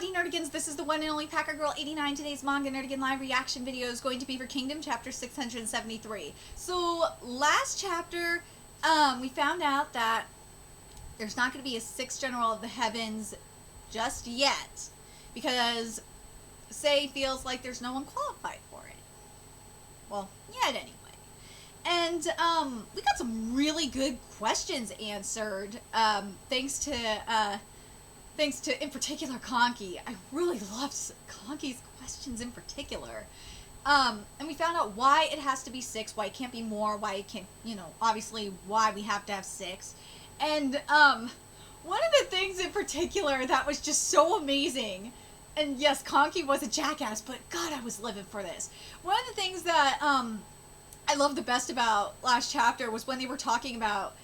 Howdy Nerdigans, this is the one and only Packer Girl 89. Today's manga Nerdigan live reaction video is going to be for Kingdom chapter 673. So last chapter, we found out that there's not going to be a sixth general of the heavens just yet, because Sei feels like there's no one qualified for it. Well, yet anyway. And we got some really good questions answered, thanks to, in particular, Conky. I really loved Conky's questions in particular. And we found out why it has to be 6, why it can't be more, why it can't, obviously why we have to have 6. And one of the things in particular that was just so amazing, and yes, Conky was a jackass, but God, I was living for this. One of the things that I loved the best about last chapter was when they were talking about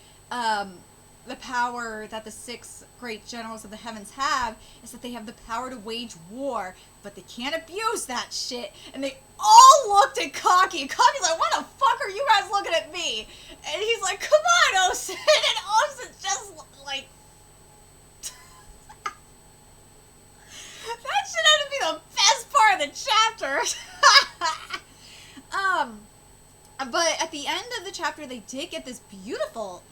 the power that the 6 great generals of the heavens have, is that they have the power to wage war, but they can't abuse that shit. And they all looked at Conky, and Conky's like, "What the fuck are you guys looking at me?" And he's like, "Come on, Osen." And Osen's just like, that should have to be the best part of the chapter. But at the end of the chapter, they did get this beautiful,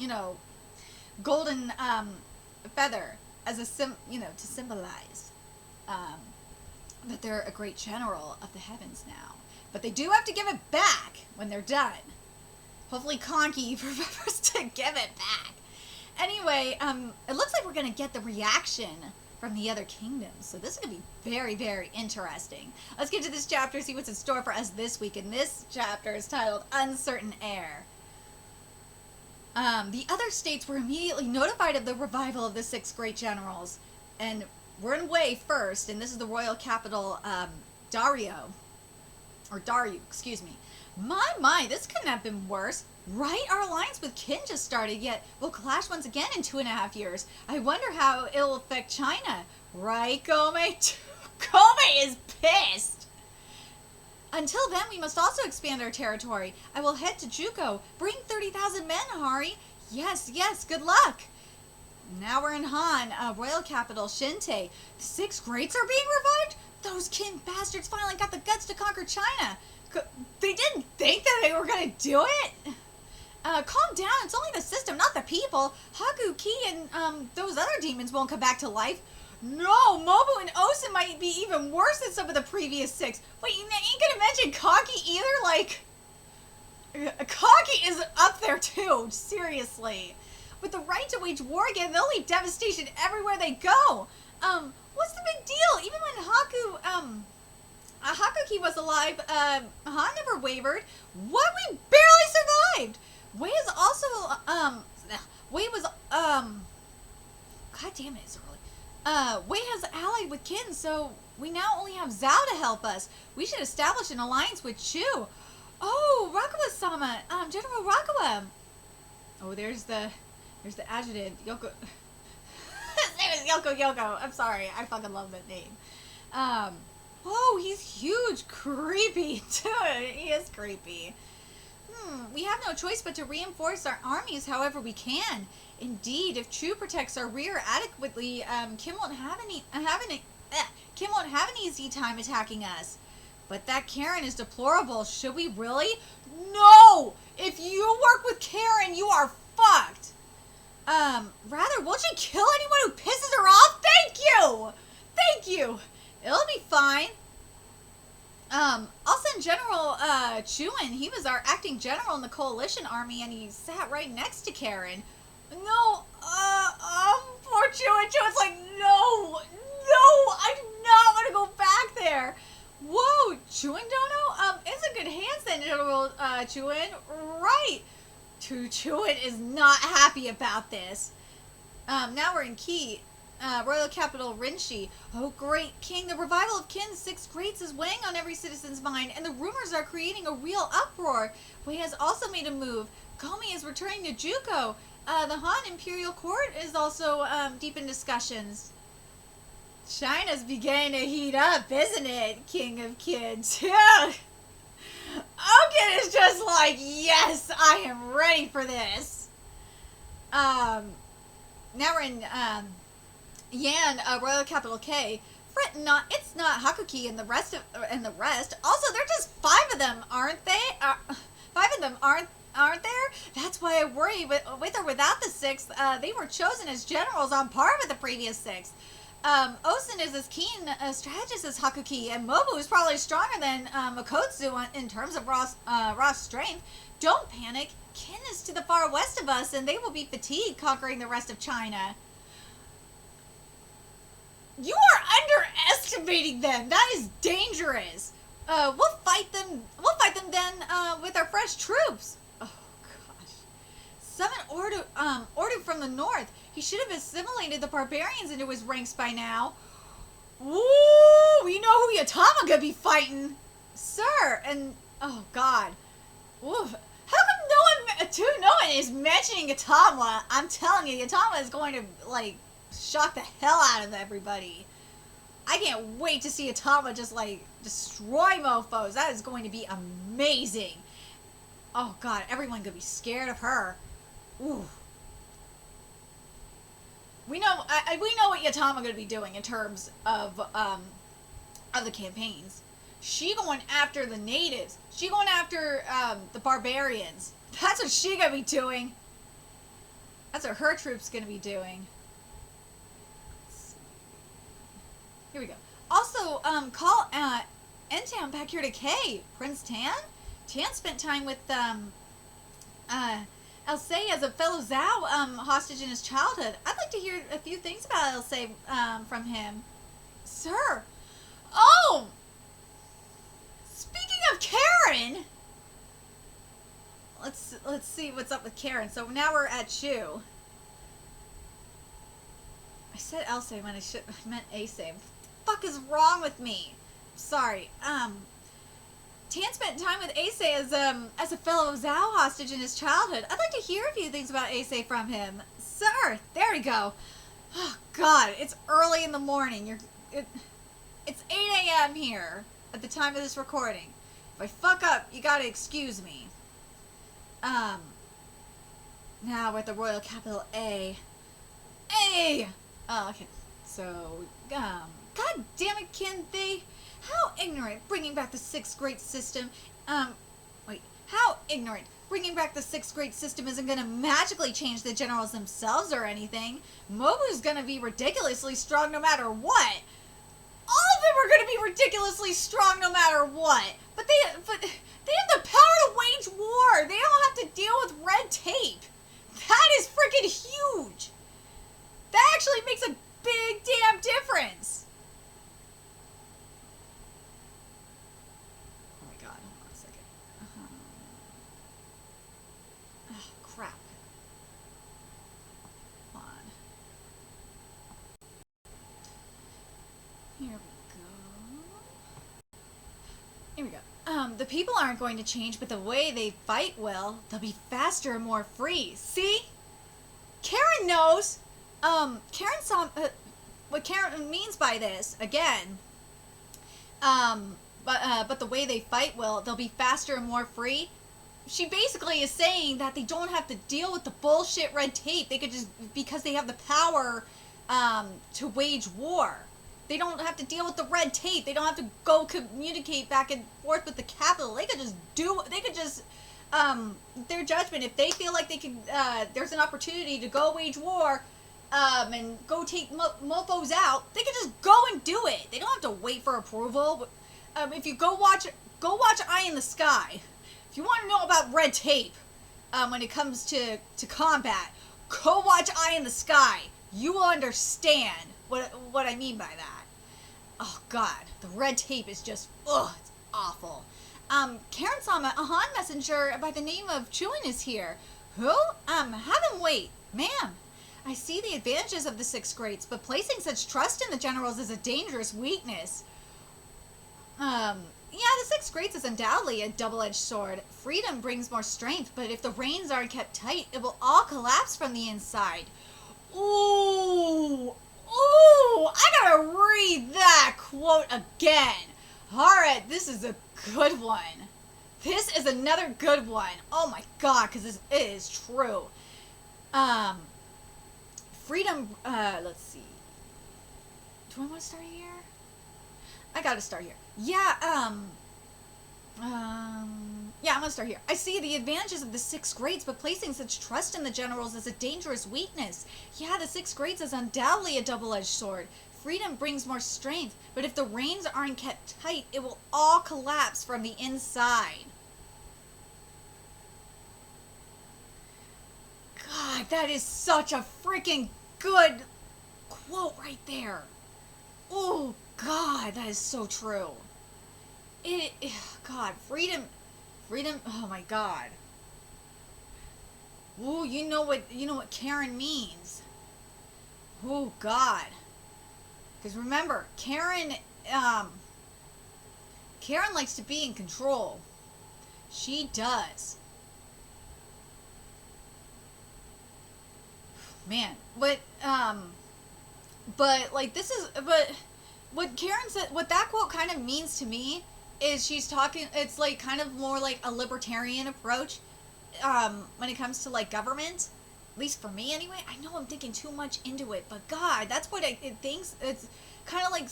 golden feather as a to symbolize that they're a great general of the heavens now. But they do have to give it back when they're done. Hopefully Conky remembers to give it back. Anyway, it looks like we're going to get the reaction from the other kingdoms. So this is going to be very, very interesting. Let's get to this chapter, see what's in store for us this week. And this chapter is titled Uncertain Air. The other states were immediately notified of the revival of the 6 great generals. And we're in Wei first, and this is the royal capital, Dario, excuse me. My, this couldn't have been worse. Right? Our alliance with Qin just started, yet we'll clash once again in 2.5 years. I wonder how it'll affect China. Right, Gome? Gome is pissed. Until then, we must also expand our territory. I will head to Juko. Bring 30,000 men, Hari. Yes, good luck. Now we're in Han, royal capital, Shinte. The 6 greats are being revived? Those Qin bastards finally got the guts to conquer China. They didn't think that they were going to do it? Calm down. It's only the system, not the people. Haku, Ki, and those other demons won't come back to life. No, Mobu and Osen might be even worse than some of the previous 6. Wait, you ain't gonna mention Conky either? Like, Conky is up there too, seriously. With the right to wage war again, they'll leave devastation everywhere they go. What's the big deal? Even when Hakuki was alive, Han never wavered. What? We barely survived! Wei is also, God damn it, it's early. Wei has allied with Qin, so we now only have Zhao to help us. We should establish an alliance with Chu. Oh, Rakawa-sama, General Rakawa. Oh, there's the adjutant, Yoko. His name is Yoko. I'm sorry, I fucking love that name. Oh, he's huge, creepy, dude. He is creepy. We have no choice but to reinforce our armies however we can. Indeed, if Chu protects our rear adequately, Kim won't have an easy time attacking us. But that Karen is deplorable. Should we really? No! If you work with Karen, you are fucked. Rather, won't you kill anyone who pisses her off? Thank you. It'll be fine. I'll send General Chuan. He was our acting general in the coalition army, and he sat right next to Karen. No, poor Chuan. Chuan's like, no, I do not want to go back there. Whoa, Chuan Dono? It's a good hands then, General Chuan. Right. Chuan is not happy about this. Now we're in Ki. Royal capital Rinshi. Oh, great king, the revival of Qin's 6 greats is weighing on every citizen's mind, and the rumors are creating a real uproar. Wei has also made a move. Komi is returning to Juko. The Han Imperial Court is also deep in discussions. China's beginning to heat up, isn't it, King of Kids? Yeah. Oken is just like, yes, I am ready for this. Now we're in Yan, royal capital K. fret not. It's not Hakuki and the rest. Also, they're just 5 of them, aren't they? 5 of them aren't there? That's why I worry. With or without the 6th, they were chosen as generals on par with the previous 6th. Osen is as keen a strategist as Hakuki, and Mobu is probably stronger than Makotsu in terms of raw strength. Don't panic. Kin is to the far west of us, and they will be fatigued conquering the rest of China. You are underestimating them. That is dangerous. We'll fight them. We'll fight them then with our fresh troops. Oh gosh. Summon Ordu from the north. He should have assimilated the barbarians into his ranks by now. Ooh, we know who Yatama gonna be fighting, sir. And oh god. Oof. How come no one is mentioning Yatama? I'm telling you, Yatama is going to like shock the hell out of everybody. I can't wait to see Yatama just like destroy mofos. That is going to be amazing. Oh god, everyone could be scared of her. Ooh. We know what Yatama going to be doing in terms of the campaigns. She going after the natives. She going after the barbarians. That's what she gonna be doing. That's what her troops gonna be doing. Here we go. Also, call N-Town back here to K. Prince Tan? Tan spent time with Elsei as a fellow Zhao hostage in his childhood. I'd like to hear a few things about Elsei from him. Sir! Oh! Speaking of Karen! Let's see what's up with Karen. So now we're at Shu. I said Elsei when I meant Asei. What the fuck is wrong with me? Sorry. Tan spent time with Asei as a fellow Zhao hostage in his childhood. I'd like to hear a few things about Asei from him. Sir, there we go. Oh god, it's early in the morning. It's 8 a.m. here at the time of this recording. If I fuck up, you gotta excuse me. Now we're at the royal capital A. A! Oh, okay. So, god damn it, Kin, how ignorant, bringing back the 6th grade system, how ignorant. Bringing back the 6th grade system isn't gonna magically change the generals themselves or anything. Mobu's gonna be ridiculously strong no matter what. All of them are gonna be ridiculously strong no matter what. But they have the power to wage war. They don't have to deal with red tape. That is freaking huge. That actually makes a big damn difference. Oh my god, hold on a second. Oh, crap. Hold on. Here we go. Here we go. The people aren't going to change, but the way they fight will. They'll be faster and more free. See? Karen knows. Karen saw what Karen means by this. Again. But the way they fight will. They'll be faster and more free. She basically is saying that they don't have to deal with the bullshit red tape. They could just, because they have the power, to wage war. They don't have to deal with the red tape. They don't have to go communicate back and forth with the capital. They could just their judgment, if they feel like they can, there's an opportunity to go wage war, and go take mofos out, they could just go and do it. They don't have to wait for approval. If you go watch Eye in the Sky. If you want to know about red tape, when it comes to combat, go watch Eye in the Sky. You will understand what I mean by that. Oh god, the red tape is just, it's awful. Karen-sama, a Han messenger by the name of Chuin is here. Who? Have him wait. Ma'am, I see the advantages of the 6th grades, but placing such trust in the generals is a dangerous weakness. Yeah, the 6th grades is undoubtedly a double-edged sword. Freedom brings more strength, but if the reins aren't kept tight, it will all collapse from the inside. Ooh! Ooh! I gotta read that quote again. Alright, this is a good one. This is another good one. Oh my god, because it is true. Freedom, let's see. Do I want to start here? I gotta start here. Yeah, yeah, I'm gonna start here. I see the advantages of the 6th grades, but placing such trust in the generals is a dangerous weakness. Yeah, the 6th grades is undoubtedly a double-edged sword. Freedom brings more strength, but if the reins aren't kept tight, it will all collapse from the inside. God, that is such a freaking good quote right there. Oh, God, that is so true. God, freedom, oh my God. Ooh, you know what Karen means. Oh, God. Because remember, Karen likes to be in control. She does. Man, but like this is, but what Karen said, what that quote kind of means to me is she's talking, it's like kind of more like a libertarian approach when it comes to like government, at least for me anyway. I know I'm thinking too much into it, but God, that's what it thinks. It's kind of like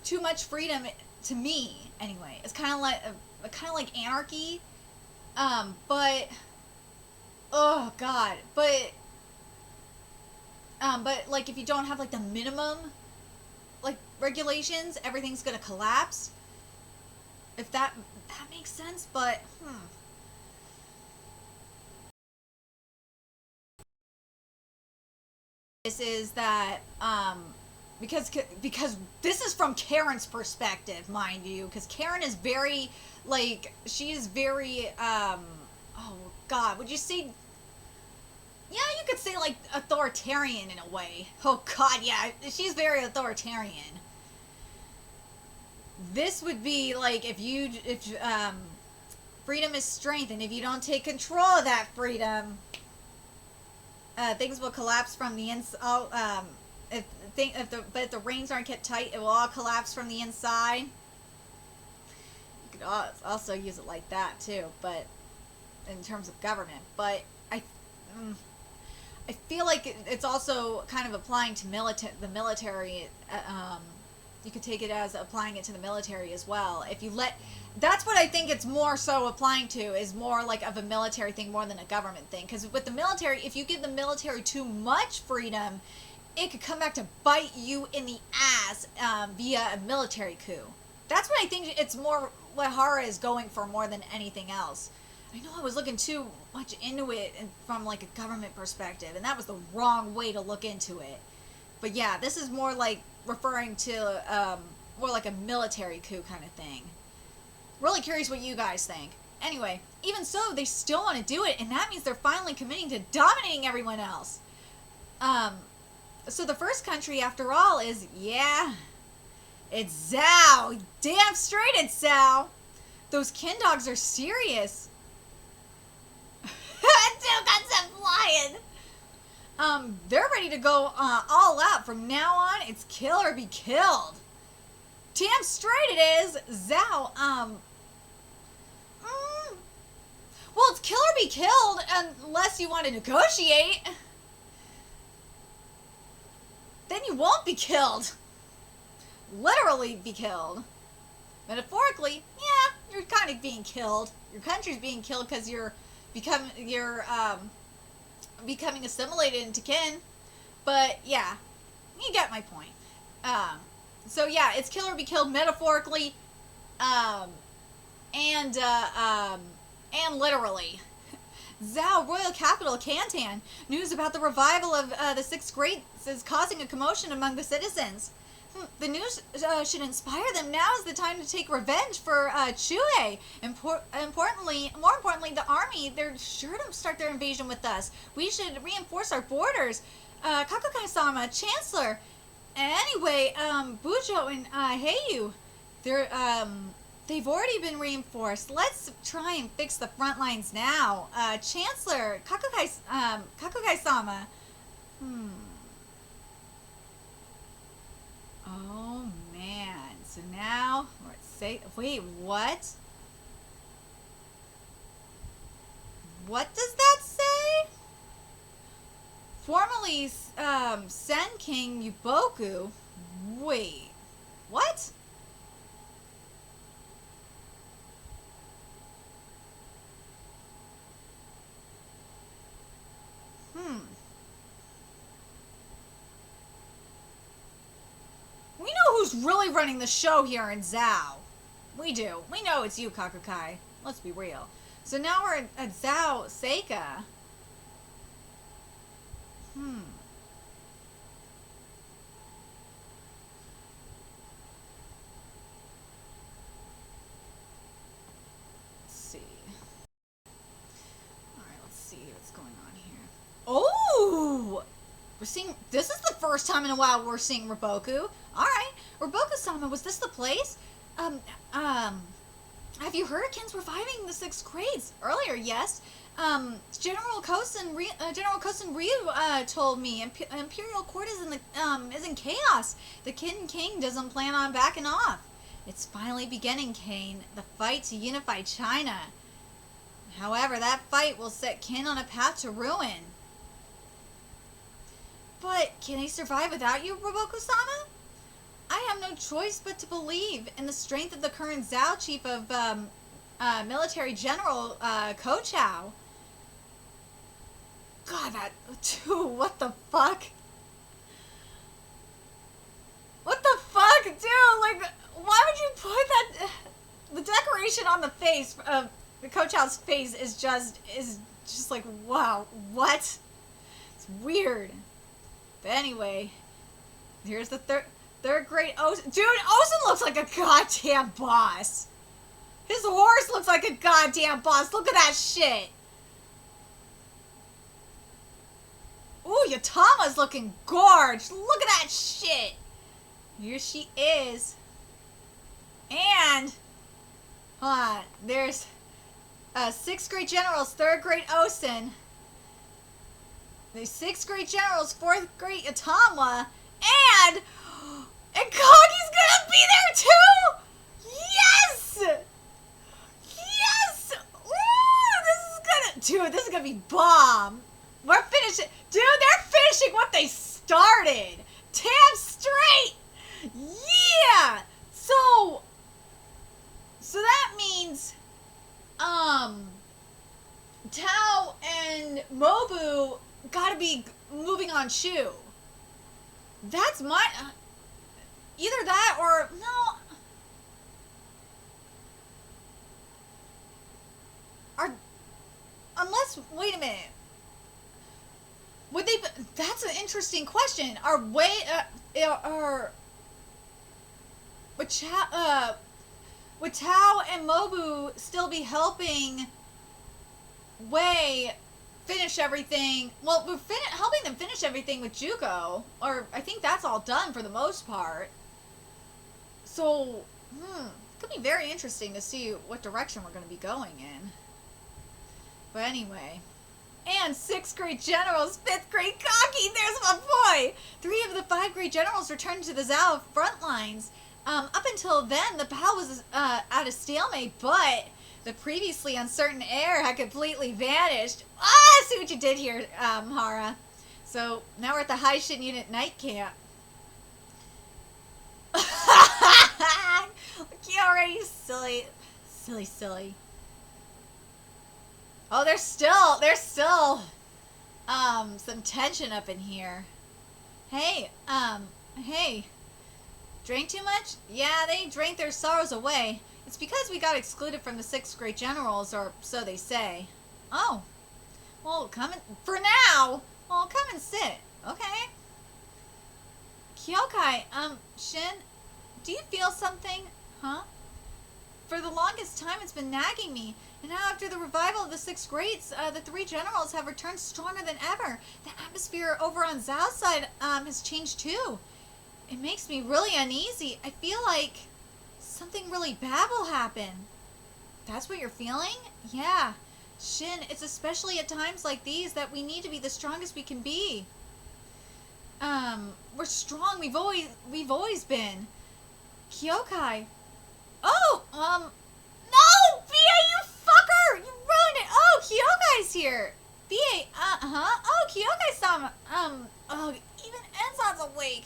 too much freedom to me anyway. It's kind of like anarchy, but oh God, but like if you don't have like the minimum like regulations, everything's gonna collapse. If that makes sense, but this is that because this is from Karen's perspective, mind you, because Karen is very like she is very oh God, would you say? Yeah, you could say like authoritarian in a way. Oh God, yeah, she's very authoritarian. This would be like if freedom is strength, and if you don't take control of that freedom, things will collapse from the inside. If the reins aren't kept tight, it will all collapse from the inside. You could also use it like that too, but in terms of government. But I feel like it's also kind of applying to the military. You could take it as applying it to the military as well. If you that's what I think it's more so applying to, is more like of a military thing more than a government thing. Because with the military, if you give the military too much freedom, it could come back to bite you in the ass via a military coup. That's what I think it's more what Hara is going for more than anything else. I know I was looking too much into it from like a government perspective, and that was the wrong way to look into it. But yeah, this is more like referring to more like a military coup kind of thing. Really curious what you guys think. Anyway, even so, they still want to do it, and that means they're finally committing to dominating everyone else. So the first country, after all, is, yeah, it's Zhao. Damn straight it's Zhao. Those kin dogs are serious. Two guns and flying. They're ready to go all out. From now on, it's kill or be killed. Damn straight it is. Zhao, well, it's kill or be killed unless you want to negotiate. Then you won't be killed. Literally be killed. Metaphorically, yeah, you're kind of being killed. Your country's being killed because you're becoming assimilated into kin. But yeah, you get my point. So yeah, it's kill or be killed metaphorically, and literally. Zhao, royal capital, Cantan. News about the revival of the 6th grade is causing a commotion among the citizens. The news should inspire them. Now is the time to take revenge for Chue. More importantly, the army, they're sure to start their invasion with us. We should reinforce our borders. Kakukai-sama, Chancellor. Anyway, Bujo and Heiyu, they've already been reinforced. Let's try and fix the front lines now. Chancellor, Kakukai-sama. Oh, man. So now, wait, what? What does that say? Formerly, Sen King Yuboku. Wait. What? We know who's really running the show here in Zao. We do. We know it's you, Kakukai. Let's be real. So now we're at Zao Seika. Let's see. Alright, let's see what's going on here. Oh! We're seeing... This is the first time in a while we're seeing Raboku. Alright. Raboku-sama, was this the place? Have you heard Ken's reviving the 6th grades? Earlier, yes. General Kosen Ryu told me Imperial Court is in chaos. The King doesn't plan on backing off. It's finally beginning, Kane. The fight to unify China. However, that fight will set Ken on a path to ruin. But can he survive without you, Raboku-sama? I have no choice but to believe in the strength of the current Zao chief of military general Ko Chao. God, that... Dude, what the fuck? What the fuck, dude? Like, why would you put that... The decoration on the face of Ko Chao's face is just like, wow, what? It's weird. But anyway, here's the third grade Osen. Dude, Osen looks like a goddamn boss. His horse looks like a goddamn boss. Look at that shit. Ooh, Yatama's looking gorge. Look at that shit. Here she is. And, hold on, there's 6th grade generals, 3rd grade Osen. There's 6th grade generals, 4th grade Yatama, and Kagi's gonna be there too! Yes! Yes! Ooh, this is gonna be bomb. We're finishing, dude, they're finishing what they started. Damn straight! Yeah! So that means, Tao and Mobu gotta be moving on Shu. That's my... either that or... No. Unless... Wait a minute. Would they... That's an interesting question. Would Tao and Mobu still be helping Wei finish everything? Well, we're helping them finish everything with Juko, or I think that's all done for the most part. So, could be very interesting to see what direction we're going to be going in. But anyway, and 6th grade generals, 5th grade Kaki, there's my boy! 3 of the 5 grade generals returned to the Zao front lines. Up until then, the battle was at a stalemate, but the previously uncertain air had completely vanished. Ah, see what you did here, Hara. So, now we're at the High Shin Unit night camp. You're already silly. Silly. Oh, there's still, some tension up in here. Hey, drank too much? Yeah, they drank their sorrows away. It's because we got excluded from the 6th grade generals, or so they say. Oh. Well, come in, for now. Well, come and sit. Okay. Kyokai, Shin, do you feel something? Huh? For the longest time, it's been nagging me. And now after the revival of the 6th grades, the 3 generals have returned stronger than ever. The atmosphere over on Zao's side, has changed too. It makes me really uneasy. I feel like something really bad will happen. That's what you're feeling? Yeah. Shin, it's especially at times like these that we need to be the strongest we can be. We're strong. We've always been. Kyokai. Oh, no! Bia, you fucker! You ruined it! Oh, Kyokai's here! Bia, Oh, Kyokai-sama. Oh, even Enzan's awake.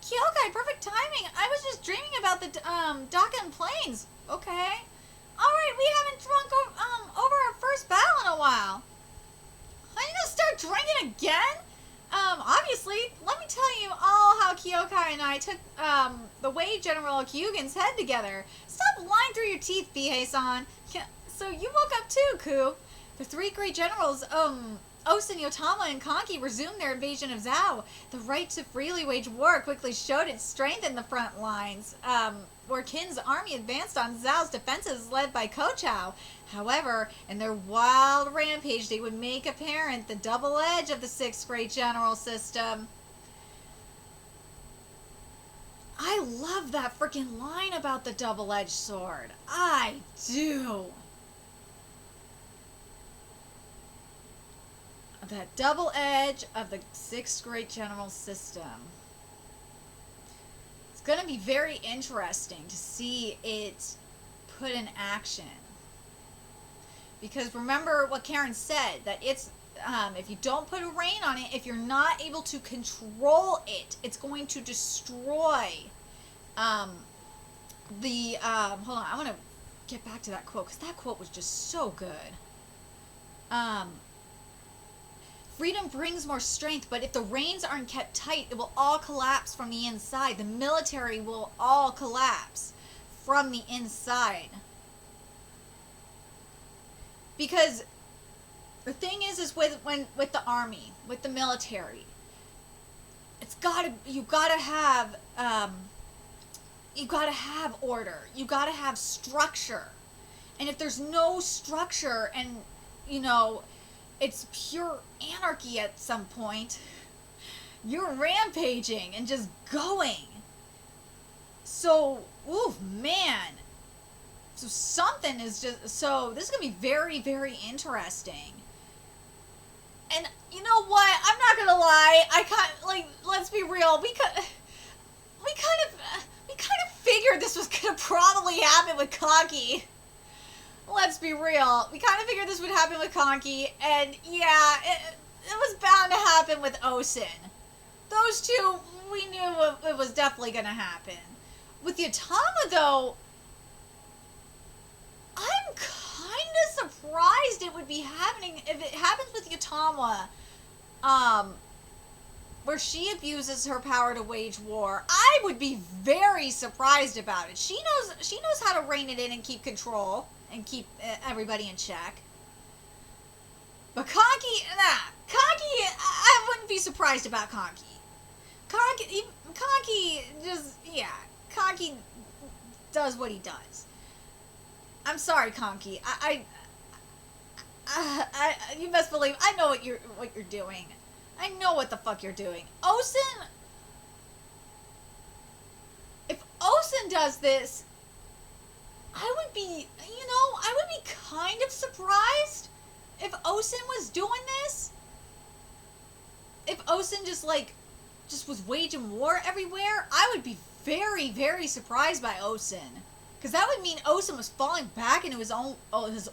Kyokai, perfect timing. dreaming. I was just dreaming about the Dakan Plains. Okay. Alright, we haven't drunk over our first battle in a while. Are you gonna start drinking again? Obviously, let me tell you all how Kyokai and I took, the Wade General Kyugen's head together. Stop lying through your teeth, Bihei-san. So you woke up too, Ku. The three great generals, Osen, Yotama, and Kanki resumed their invasion of Zhao. The right to freely wage war quickly showed its strength in the front lines, where Qin's army advanced on Zhao's defenses led by Kochao. However, in their wild rampage, they would make apparent the double edge of the sixth great general system. I love that freaking line about the double-edged sword. I do. That double edge of the sixth great general system. It's going to be very interesting to see it put in action. Because remember what Karen said, that it's, if you don't put a rein on it, if you're not able to control it, it's going to destroy hold on, I want to get back to that quote, because that quote was just so good. Freedom brings more strength, but if the reins aren't kept tight, it will all collapse from the inside. The military will all collapse from the inside. Because the thing is with the army, with the military, you gotta have order. You gotta have structure. And if there's no structure and, you know, it's pure anarchy at some point, you're rampaging and just going. So, ooh, man. So something is just, so this is going to be very, very interesting. And you know what? I'm not going to lie. Let's be real. We kind of figured this was going to probably happen with Kanki. Let's be real. We kind of figured this would happen with Kanki, and yeah, it was bound to happen with Osen. Those two, we knew it was definitely going to happen. With Yotama, though, I'm kind of surprised it would be happening if it happens with Yotama, where she abuses her power to wage war. I would be very surprised about it. She knows how to rein it in and keep control and keep everybody in check. But Kanki, I wouldn't be surprised about Kanki. Kanki just, yeah, Kanki does what he does. I'm sorry, Kanki. You best believe I know what you're doing. I know what the fuck you're doing. Osen, if Osen does this, I would be kind of surprised if Osen was doing this. If Osen just was waging war everywhere, I would be very, very surprised by Osen. Because that would mean Osen was falling back into his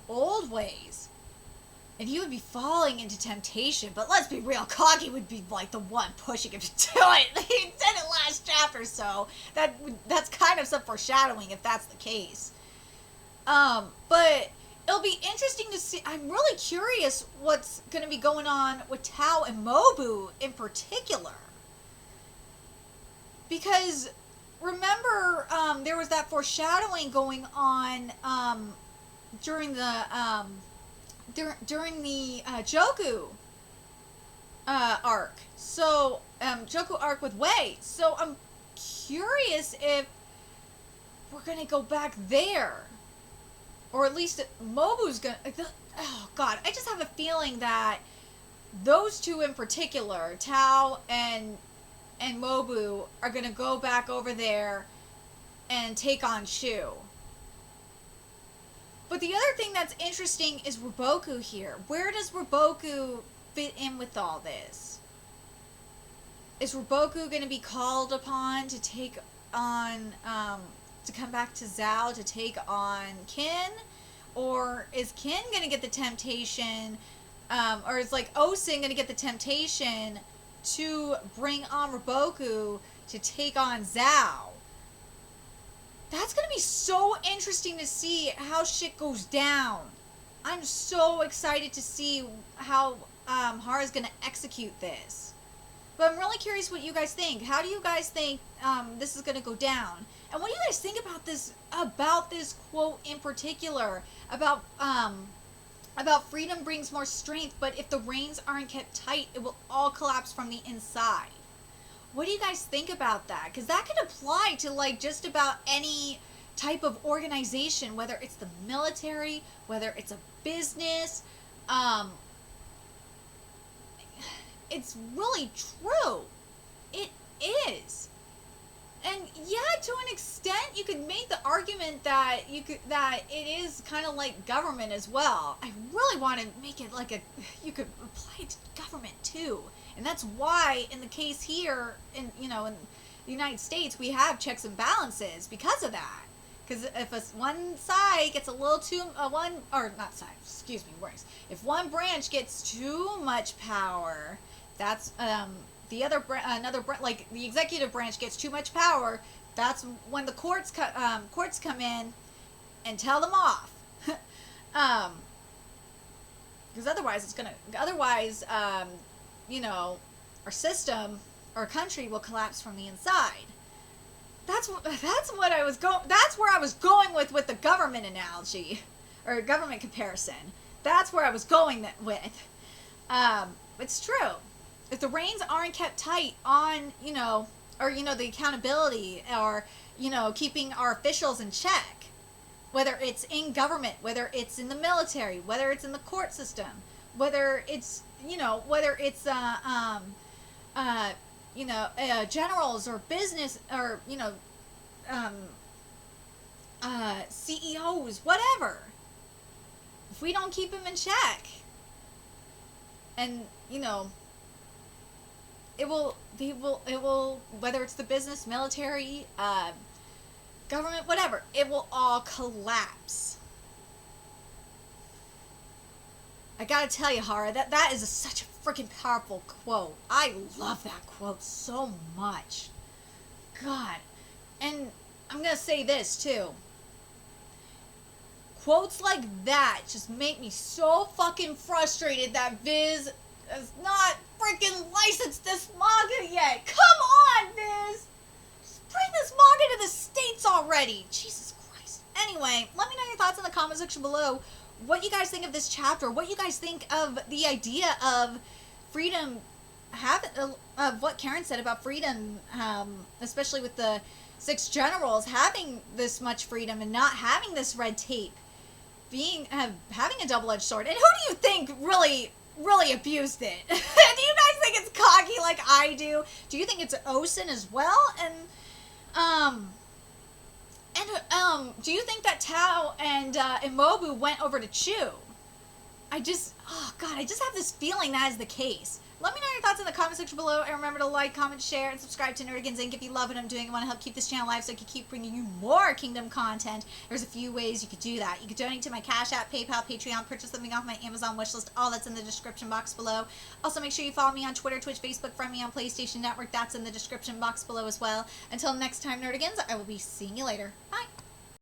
old ways. And he would be falling into temptation. But let's be real, Kanki would be like the one pushing him to do it. He did it last chapter, so that's kind of some foreshadowing if that's the case. But it'll be interesting to see. I'm really curious what's going to be going on with Tao and Mobu in particular. Because remember, there was that foreshadowing going on during the Joku arc. So Joku arc with Wei. So I'm curious if we're gonna go back there, or at least Mobu's gonna. Oh God, I just have a feeling that those two in particular, Tao and Mobu, are going to go back over there and take on Shu. But the other thing that's interesting is Ruboku here. Where does Ruboku fit in with all this? Is Ruboku going to be called upon to take on, to come back to Zhao to take on Qin? Or is Qin going to get the temptation, or is Osen going to get the temptation to bring on Ruboku to take on Zhao? That's going to be so interesting to see how shit goes down. I'm so excited to see how Hara's going to execute this. But I'm really curious what you guys think. How do you guys think this is going to go down? And what do you guys think about this quote in particular? About freedom brings more strength, but if the reins aren't kept tight, it will all collapse from the inside. What do you guys think about that? Because that could apply to like just about any type of organization, whether it's the military, whether it's a business. It's really true. It is. And yeah, to an extent, you could make the argument that it is kind of like government as well. I really want to make it like you could apply it to government too. And that's why in the case here in the United States, we have checks and balances because of that. Because if one side gets a little too if one branch gets too much power, that's like the executive branch gets too much power. That's when the courts come in and tell them off. Because otherwise our system, our country will collapse from the inside. That's where I was going with the government analogy, or government comparison. That's where I was going with. It's true. If the reins aren't kept tight on, the accountability, or, keeping our officials in check, whether it's in government, whether it's in the military, whether it's in the court system, whether it's generals or business, or, CEOs, whatever. If we don't keep them in check, and, it will, whether it's the business, military, government, whatever, it will all collapse. I gotta tell you, Hara, that is such a freaking powerful quote. I love that quote so much. God. And I'm gonna say this, too. Quotes like that just make me so fucking frustrated that Viz has not freaking licensed this manga yet. Come on, Viz! Just bring this manga to the States already. Jesus Christ. Anyway, let me know your thoughts in the comment section below. What you guys think of this chapter. What you guys think of the idea of freedom, of what Karen said about freedom, especially with the 6 generals having this much freedom and not having this red tape, having a double-edged sword. And who do you think really abused it? Do you guys think it's Kagi like I do? Do you think it's Osen as well? And do you think that Tao and Imobu went over to Chu? I just have this feeling that is the case. Let me know your thoughts in the comment section below, and remember to like, comment, share, and subscribe to Nerdigans Inc. if you love what I'm doing and want to help keep this channel alive so I can keep bringing you more Kingdom content. There's a few ways you could do that. You could donate to my Cash App, PayPal, Patreon, purchase something off my Amazon wishlist. All that's in the description box below. Also, make sure you follow me on Twitter, Twitch, Facebook, friend me on PlayStation Network. That's in the description box below as well. Until next time, Nerdigans, I will be seeing you later. Bye!